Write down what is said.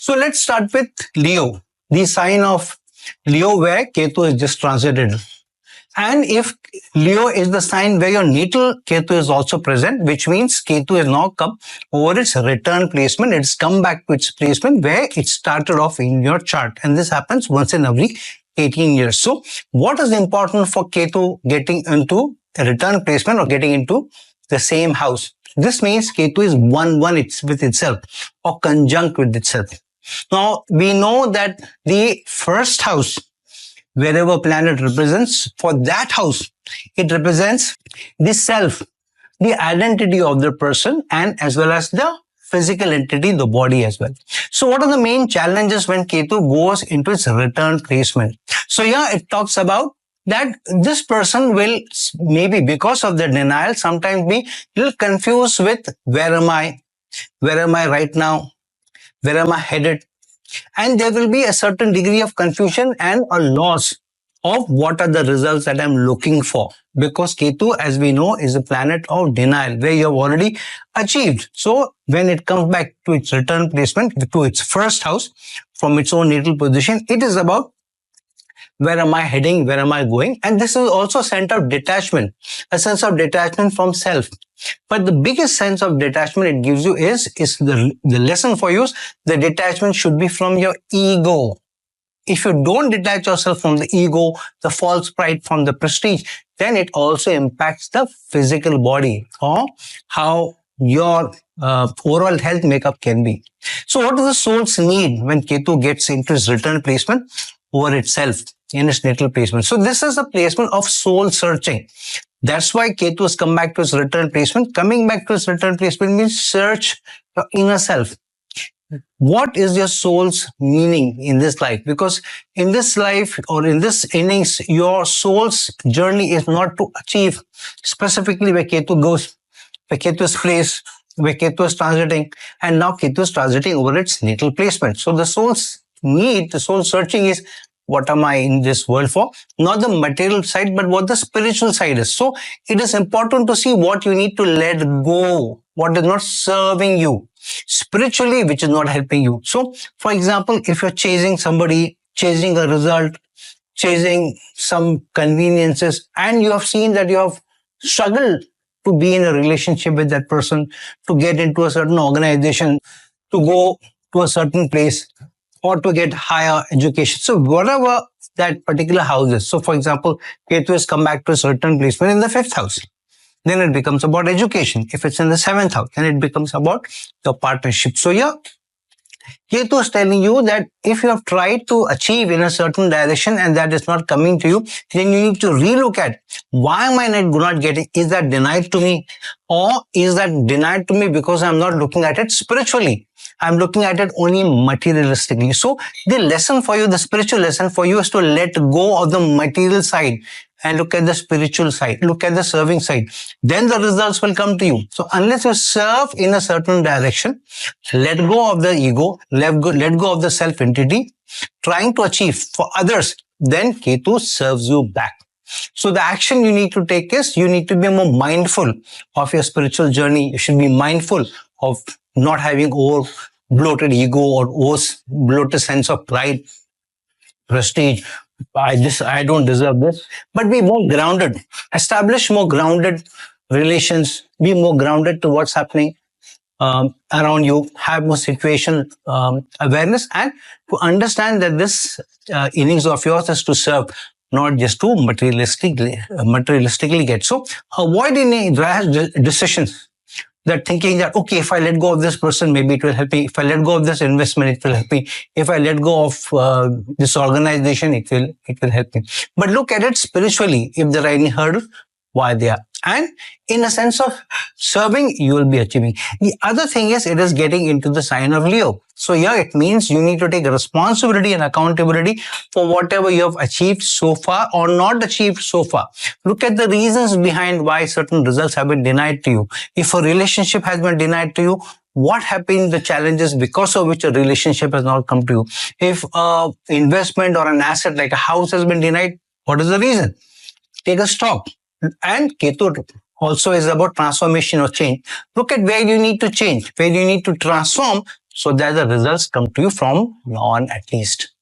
So let's start with Leo, the sign of Leo where Ketu is just transited. And if Leo is the sign where your natal Ketu is also present, which means Ketu has now come over its return placement. It's come back to its placement where it started off in your chart. And this happens once in every 18 years. So what is important for Ketu getting into a return placement or getting into the same house? This means Ketu is one with itself or conjunct with itself. Now, we know that the first house, wherever planet represents, for that house, it represents the self, the identity of the person, and as well as the physical entity, the body as well. So what are the main challenges when Ketu goes into its return placement? So yeah, it talks about that this person will, maybe because of the denial, sometimes be a little confused with where am I right now? Where am I headed? And there will be a certain degree of confusion and a loss of what are the results that I'm looking for. Because Ketu, as we know, is a planet of denial where you have already achieved. So when it comes back to its return placement, to its first house from its own natal position, it is about where am I heading? Where am I going? And this is also a sense of detachment, a sense of detachment from self. But the biggest sense of detachment it gives you is the lesson for you is the detachment should be from your ego. If you don't detach yourself from the ego, the false pride, from the prestige, then it also impacts the physical body or how your overall health makeup can be. So what do the souls need when Ketu gets into its return placement over itself in its natal placement? So this is a placement of soul searching. That's why Ketu has come back to its return placement. Coming back to its return placement means search your inner self. What is your soul's meaning in this life? Because in this life or in this innings, your soul's journey is not to achieve specifically where Ketu goes, where Ketu is placed, where Ketu is transiting, and now Ketu is transiting over its natal placement. So the soul's need, the soul searching is, what am I in this world for? Not the material side, but what the spiritual side is. So it is important to see what you need to let go, what is not serving you spiritually, which is not helping you. So, for example, if you're chasing somebody, chasing a result, chasing some conveniences, and you have seen that you have struggled to be in a relationship with that person, to get into a certain organization, to go to a certain place, or to get higher education. So whatever that particular house is. So for example, Ketu has come back to its return placement in the 5th house. Then it becomes about education. If it's in the 7th house, then it becomes about your partnership. So yeah, Ketu is telling you that if you have tried to achieve in a certain direction and that is not coming to you, then you need to relook at why am I not getting? Is that denied to me? Or is that denied to me because I'm not looking at it spiritually? I'm looking at it only materialistically. So the lesson for you, the spiritual lesson for you is to let go of the material side and look at the spiritual side, look at the serving side. Then the results will come to you. So unless you serve in a certain direction, let go of the ego, let go of the self-entity, trying to achieve for others, then Ketu serves you back. So the action you need to take is you need to be more mindful of your spiritual journey. You should be mindful of not having over bloated ego or over bloated sense of pride, prestige. I don't deserve this. But be more grounded. Establish more grounded relations. Be more grounded to what's happening around you. Have more situation awareness and to understand that this innings of yours is to serve, not just to materialistically get. So avoid any rash decisions. That thinking that, okay, if I let go of this person, maybe it will help me. If I let go of this investment, it will help me. If I let go of this organization, it will help me. But look at it spiritually. If there are any hurdles, why they are. And in a sense of serving, you will be achieving. The other thing is it is getting into the sign of Leo. So yeah, it means you need to take responsibility and accountability for whatever you have achieved so far or not achieved so far. Look at the reasons behind why certain results have been denied to you. If a relationship has been denied to you, what have been the challenges because of which a relationship has not come to you? If an investment or an asset like a house has been denied, what is the reason? Take a stop. And Ketu also is about transformation or change. Look at where you need to change, where you need to transform so that the results come to you from now on at least.